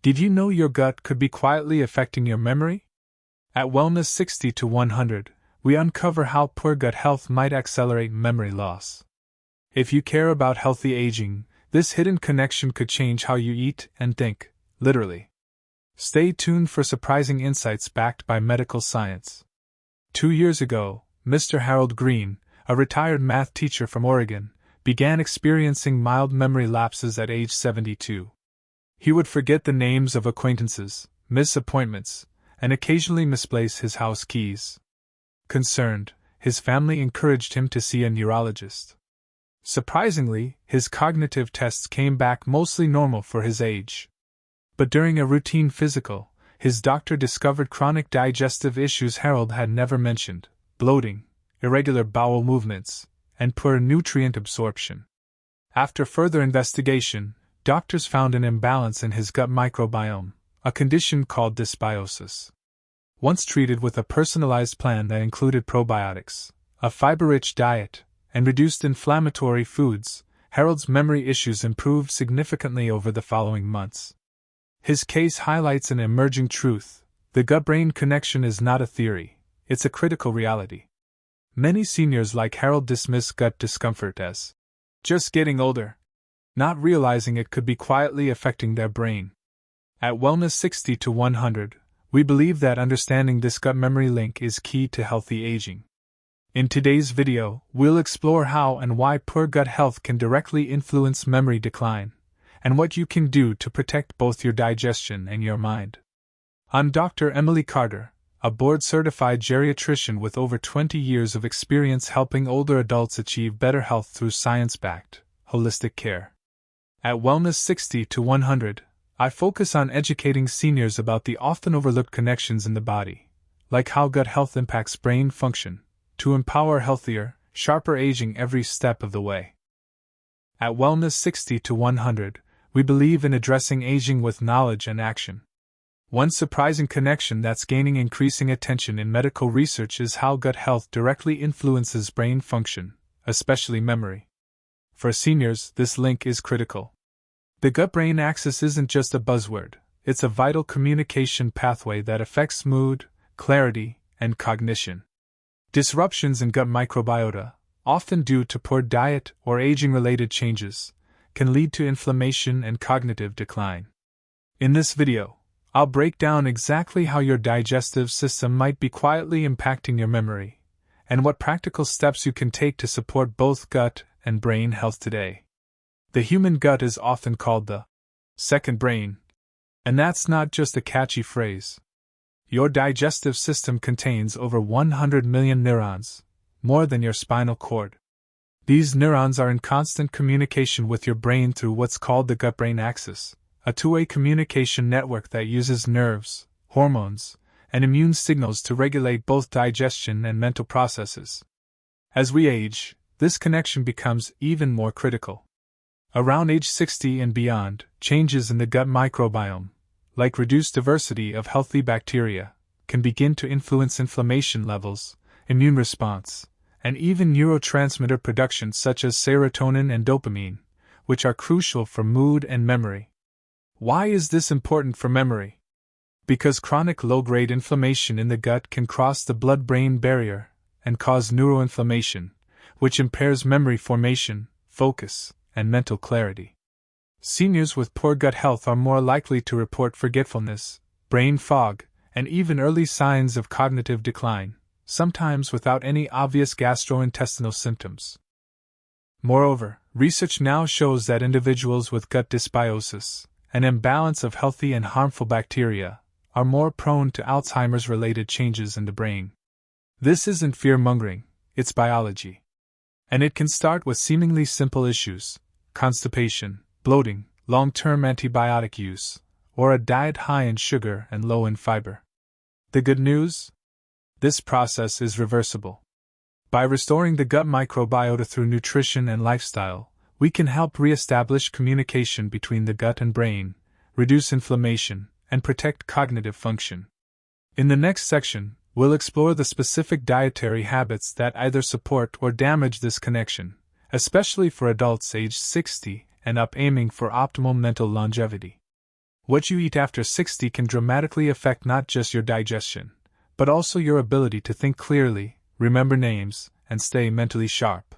Did you know your gut could be quietly affecting your memory? At Wellness 60 to 100, we uncover how poor gut health might accelerate memory loss. If you care about healthy aging, this hidden connection could change how you eat and think, literally. Stay tuned for surprising insights backed by medical science. 2 years ago, Mr. Harold Greene, a retired math teacher from Oregon, began experiencing mild memory lapses at age 72. He would forget the names of acquaintances, miss appointments, and occasionally misplace his house keys. Concerned, his family encouraged him to see a neurologist. Surprisingly, his cognitive tests came back mostly normal for his age. But during a routine physical, his doctor discovered chronic digestive issues Harold had never mentioned: bloating, irregular bowel movements, and poor nutrient absorption. After further investigation, doctors found an imbalance in his gut microbiome, a condition called dysbiosis. Once treated with a personalized plan that included probiotics, a fiber-rich diet, and reduced inflammatory foods, Harold's memory issues improved significantly over the following months. His case highlights an emerging truth: the gut-brain connection is not a theory, it's a critical reality. Many seniors like Harold dismiss gut discomfort as just getting older, not realizing it could be quietly affecting their brain. At Wellness 60 to 100, we believe that understanding this gut-memory link is key to healthy aging. In today's video, we'll explore how and why poor gut health can directly influence memory decline, and what you can do to protect both your digestion and your mind. I'm Dr. Emily Carter, a board-certified geriatrician with over 20 years of experience helping older adults achieve better health through science-backed, holistic care. At Wellness 60 to 100, I focus on educating seniors about the often overlooked connections in the body, like how gut health impacts brain function, to empower healthier, sharper aging every step of the way. At Wellness 60 to 100, we believe in addressing aging with knowledge and action. One surprising connection that's gaining increasing attention in medical research is how gut health directly influences brain function, especially memory. For seniors, this link is critical. The gut-brain axis isn't just a buzzword, it's a vital communication pathway that affects mood, clarity, and cognition. Disruptions in gut microbiota, often due to poor diet or aging-related changes, can lead to inflammation and cognitive decline. In this video, I'll break down exactly how your digestive system might be quietly impacting your memory, and what practical steps you can take to support both gut and brain health today. The human gut is often called the second brain, and that's not just a catchy phrase. Your digestive system contains over 100 million neurons, more than your spinal cord. These neurons are in constant communication with your brain through what's called the gut-brain axis, a two-way communication network that uses nerves, hormones, and immune signals to regulate both digestion and mental processes. As we age, this connection becomes even more critical. Around age 60 and beyond, changes in the gut microbiome, like reduced diversity of healthy bacteria, can begin to influence inflammation levels, immune response, and even neurotransmitter production such as serotonin and dopamine, which are crucial for mood and memory. Why is this important for memory? Because chronic low-grade inflammation in the gut can cross the blood-brain barrier and cause neuroinflammation, which impairs memory formation, focus, and mental clarity. Seniors with poor gut health are more likely to report forgetfulness, brain fog, and even early signs of cognitive decline, sometimes without any obvious gastrointestinal symptoms. Moreover, research now shows that individuals with gut dysbiosis, an imbalance of healthy and harmful bacteria, are more prone to Alzheimer's-related changes in the brain. This isn't fear-mongering, it's biology. And it can start with seemingly simple issues: constipation, bloating, long-term antibiotic use, or a diet high in sugar and low in fiber. The good news? This process is reversible. By restoring the gut microbiota through nutrition and lifestyle, we can help re-establish communication between the gut and brain, reduce inflammation, and protect cognitive function. In the next section, we'll explore the specific dietary habits that either support or damage this connection, especially for adults aged 60 and up aiming for optimal mental longevity. What you eat after 60 can dramatically affect not just your digestion, but also your ability to think clearly, remember names, and stay mentally sharp.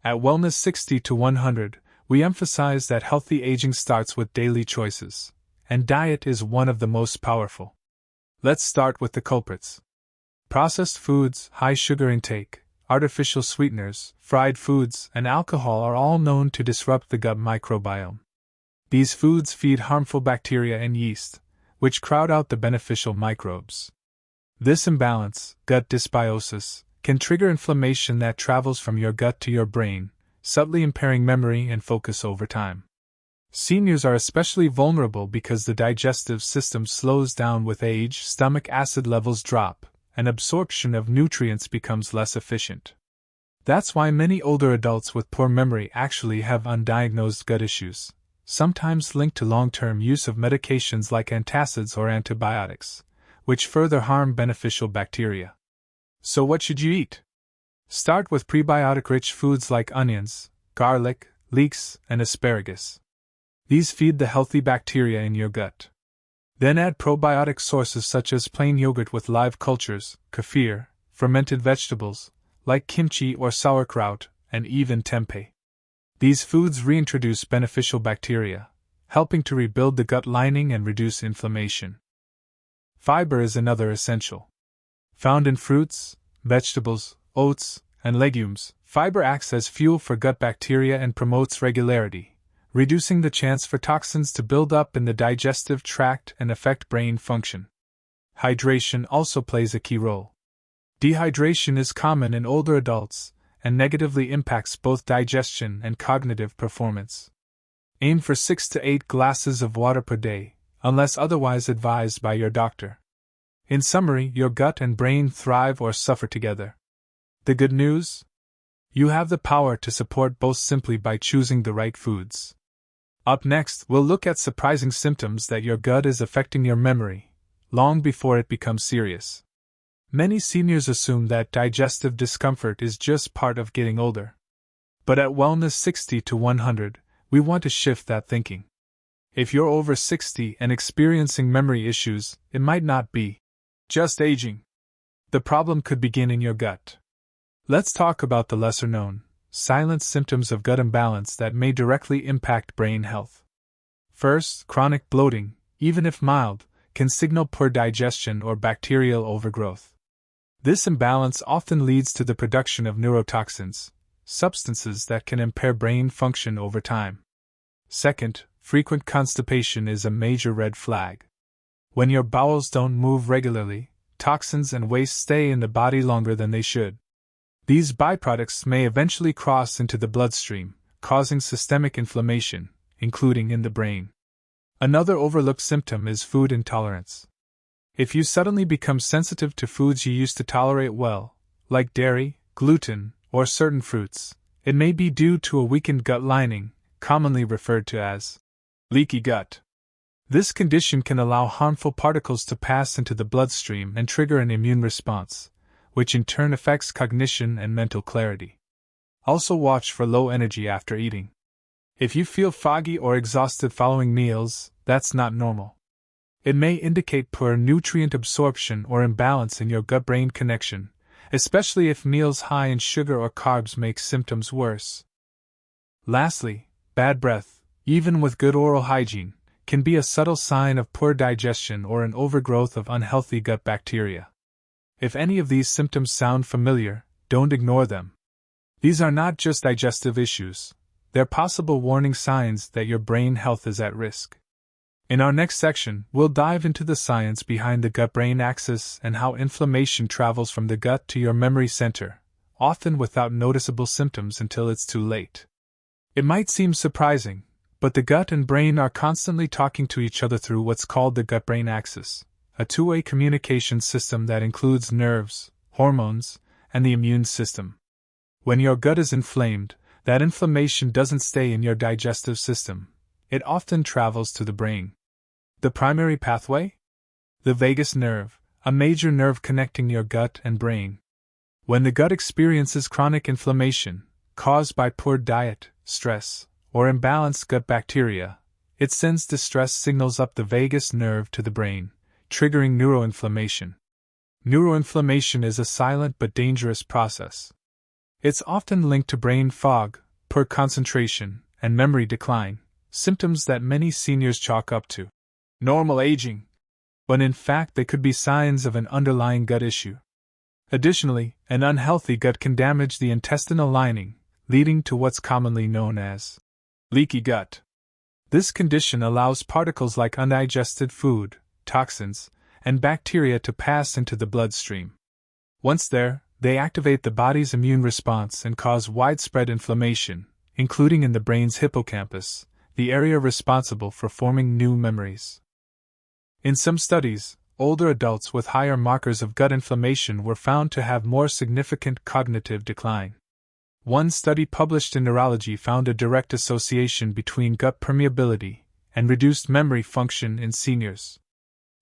At Wellness 60 to 100, we emphasize that healthy aging starts with daily choices, and diet is one of the most powerful. Let's start with the culprits. Processed foods, high sugar intake, artificial sweeteners, fried foods, and alcohol are all known to disrupt the gut microbiome. These foods feed harmful bacteria and yeast, which crowd out the beneficial microbes. This imbalance, gut dysbiosis, can trigger inflammation that travels from your gut to your brain, subtly impairing memory and focus over time. Seniors are especially vulnerable because the digestive system slows down with age, stomach acid levels drop, and absorption of nutrients becomes less efficient. That's why many older adults with poor memory actually have undiagnosed gut issues, sometimes linked to long-term use of medications like antacids or antibiotics, which further harm beneficial bacteria. So what should you eat? Start with prebiotic-rich foods like onions, garlic, leeks, and asparagus. These feed the healthy bacteria in your gut. Then add probiotic sources such as plain yogurt with live cultures, kefir, fermented vegetables, like kimchi or sauerkraut, and even tempeh. These foods reintroduce beneficial bacteria, helping to rebuild the gut lining and reduce inflammation. Fiber is another essential. Found in fruits, vegetables, oats, and legumes, fiber acts as fuel for gut bacteria and promotes regularity, reducing the chance for toxins to build up in the digestive tract and affect brain function. Hydration also plays a key role. Dehydration is common in older adults and negatively impacts both digestion and cognitive performance. Aim for 6 to 8 glasses of water per day, unless otherwise advised by your doctor. In summary, your gut and brain thrive or suffer together. The good news? You have the power to support both simply by choosing the right foods. Up next, we'll look at surprising symptoms that your gut is affecting your memory, long before it becomes serious. Many seniors assume that digestive discomfort is just part of getting older. But at Wellness 60 to 100, we want to shift that thinking. If you're over 60 and experiencing memory issues, it might not be just aging. The problem could begin in your gut. Let's talk about the lesser-known, silent symptoms of gut imbalance that may directly impact brain health. First, chronic bloating, even if mild, can signal poor digestion or bacterial overgrowth. This imbalance often leads to the production of neurotoxins, substances that can impair brain function over time. Second, frequent constipation is a major red flag. When your bowels don't move regularly, toxins and waste stay in the body longer than they should. These byproducts may eventually cross into the bloodstream, causing systemic inflammation, including in the brain. Another overlooked symptom is food intolerance. If you suddenly become sensitive to foods you used to tolerate well, like dairy, gluten, or certain fruits, it may be due to a weakened gut lining, commonly referred to as leaky gut. This condition can allow harmful particles to pass into the bloodstream and trigger an immune response, which in turn affects cognition and mental clarity. Also watch for low energy after eating. If you feel foggy or exhausted following meals, that's not normal. It may indicate poor nutrient absorption or imbalance in your gut-brain connection, especially if meals high in sugar or carbs make symptoms worse. Lastly, bad breath, even with good oral hygiene, can be a subtle sign of poor digestion or an overgrowth of unhealthy gut bacteria. If any of these symptoms sound familiar, don't ignore them. These are not just digestive issues, they're possible warning signs that your brain health is at risk. In our next section, we'll dive into the science behind the gut-brain axis and how inflammation travels from the gut to your memory center, often without noticeable symptoms until it's too late. It might seem surprising, but the gut and brain are constantly talking to each other through what's called the gut-brain axis, a two-way communication system that includes nerves, hormones, and the immune system. When your gut is inflamed, that inflammation doesn't stay in your digestive system. It often travels to the brain. The primary pathway? The vagus nerve, a major nerve connecting your gut and brain. When the gut experiences chronic inflammation, caused by poor diet, stress, or imbalanced gut bacteria, It sends distress signals up the vagus nerve to the brain, triggering neuroinflammation. Neuroinflammation is a silent but dangerous process. It's often linked to brain fog, poor concentration, and memory decline, symptoms that many seniors chalk up to normal aging, when in fact they could be signs of an underlying gut issue. Additionally, an unhealthy gut can damage the intestinal lining, leading to what's commonly known as leaky gut. This condition allows particles like undigested food, toxins, and bacteria to pass into the bloodstream. Once there, they activate the body's immune response and cause widespread inflammation, including in the brain's hippocampus, the area responsible for forming new memories. In some studies, older adults with higher markers of gut inflammation were found to have more significant cognitive decline. One study published in Neurology found a direct association between gut permeability and reduced memory function in seniors.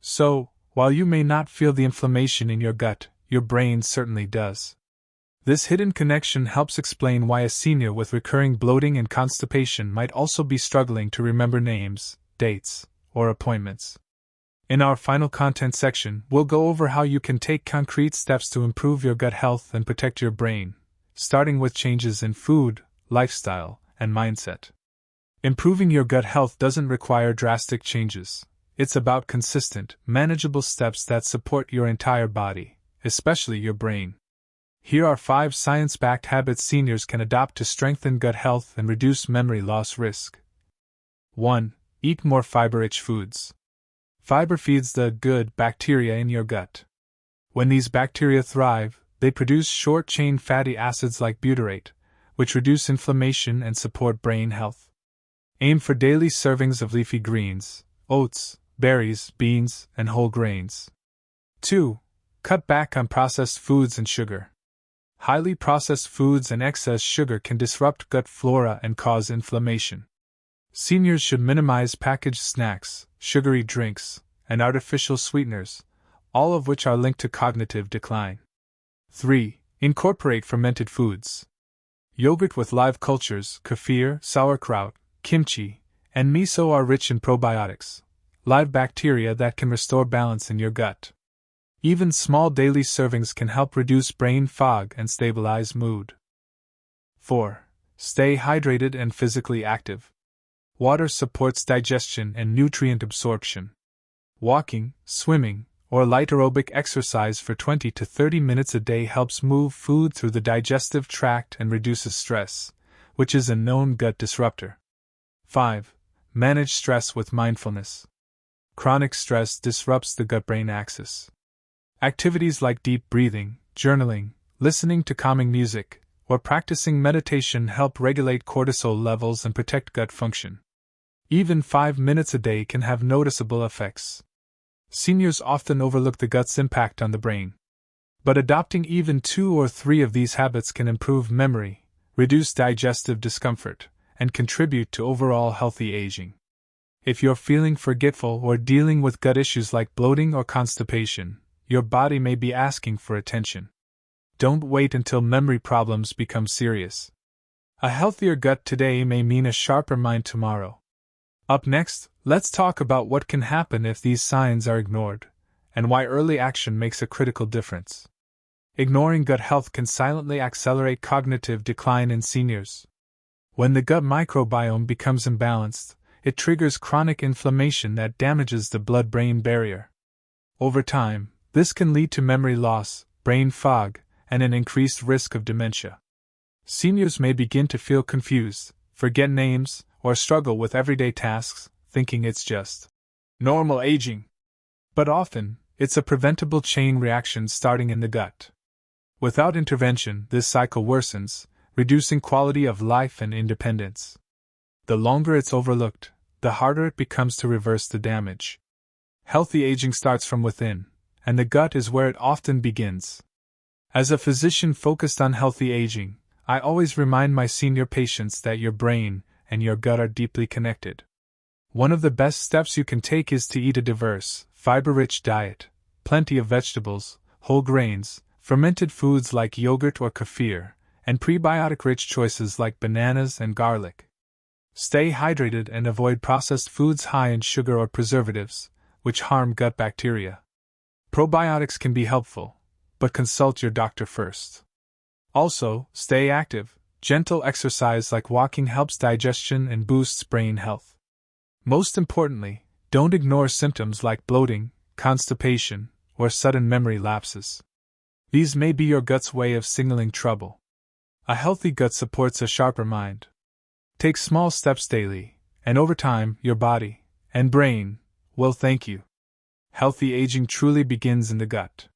So, while you may not feel the inflammation in your gut, your brain certainly does. This hidden connection helps explain why a senior with recurring bloating and constipation might also be struggling to remember names, dates, or appointments. In our final content section, we'll go over how you can take concrete steps to improve your gut health and protect your brain, starting with changes in food, lifestyle, and mindset. Improving your gut health doesn't require drastic changes. It's about consistent, manageable steps that support your entire body, especially your brain. Here are 5 science-backed habits seniors can adopt to strengthen gut health and reduce memory loss risk. 1. Eat more fiber-rich foods. Fiber feeds the good bacteria in your gut. When these bacteria thrive, they produce short-chain fatty acids like butyrate, which reduce inflammation and support brain health. Aim for daily servings of leafy greens, oats, berries, beans, and whole grains. 2. Cut back on processed foods and sugar. Highly processed foods and excess sugar can disrupt gut flora and cause inflammation. Seniors should minimize packaged snacks, sugary drinks, and artificial sweeteners, all of which are linked to cognitive decline. 3. Incorporate fermented foods. Yogurt with live cultures, kefir, sauerkraut, kimchi, and miso are rich in probiotics, live bacteria that can restore balance in your gut. Even small daily servings can help reduce brain fog and stabilize mood. 4. Stay hydrated and physically active. Water supports digestion and nutrient absorption. Walking, swimming, or light aerobic exercise for 20 to 30 minutes a day helps move food through the digestive tract and reduces stress, which is a known gut disruptor. 5. Manage stress with mindfulness. Chronic stress disrupts the gut-brain axis. Activities like deep breathing, journaling, listening to calming music, or practicing meditation help regulate cortisol levels and protect gut function. Even 5 minutes a day can have noticeable effects. Seniors often overlook the gut's impact on the brain. But adopting even 2 or 3 of these habits can improve memory, reduce digestive discomfort, and contribute to overall healthy aging. If you're feeling forgetful or dealing with gut issues like bloating or constipation, your body may be asking for attention. Don't wait until memory problems become serious. A healthier gut today may mean a sharper mind tomorrow. Up next, let's talk about what can happen if these signs are ignored, and why early action makes a critical difference. Ignoring gut health can silently accelerate cognitive decline in seniors. When the gut microbiome becomes imbalanced, it triggers chronic inflammation that damages the blood-brain barrier. Over time, this can lead to memory loss, brain fog, and an increased risk of dementia. Seniors may begin to feel confused, forget names, or struggle with everyday tasks, thinking it's just normal aging. But often, it's a preventable chain reaction starting in the gut. Without intervention, this cycle worsens, reducing quality of life and independence. The longer it's overlooked, the harder it becomes to reverse the damage. Healthy aging starts from within, and the gut is where it often begins. As a physician focused on healthy aging, I always remind my senior patients that your brain and your gut are deeply connected. One of the best steps you can take is to eat a diverse, fiber-rich diet, plenty of vegetables, whole grains, fermented foods like yogurt or kefir, and prebiotic-rich choices like bananas and garlic. Stay hydrated and avoid processed foods high in sugar or preservatives, which harm gut bacteria. Probiotics can be helpful, but consult your doctor first. Also, stay active. Gentle exercise like walking helps digestion and boosts brain health. Most importantly, don't ignore symptoms like bloating, constipation, or sudden memory lapses. These may be your gut's way of signaling trouble. A healthy gut supports a sharper mind. Take small steps daily, and over time, your body and brain will thank you. Healthy aging truly begins in the gut.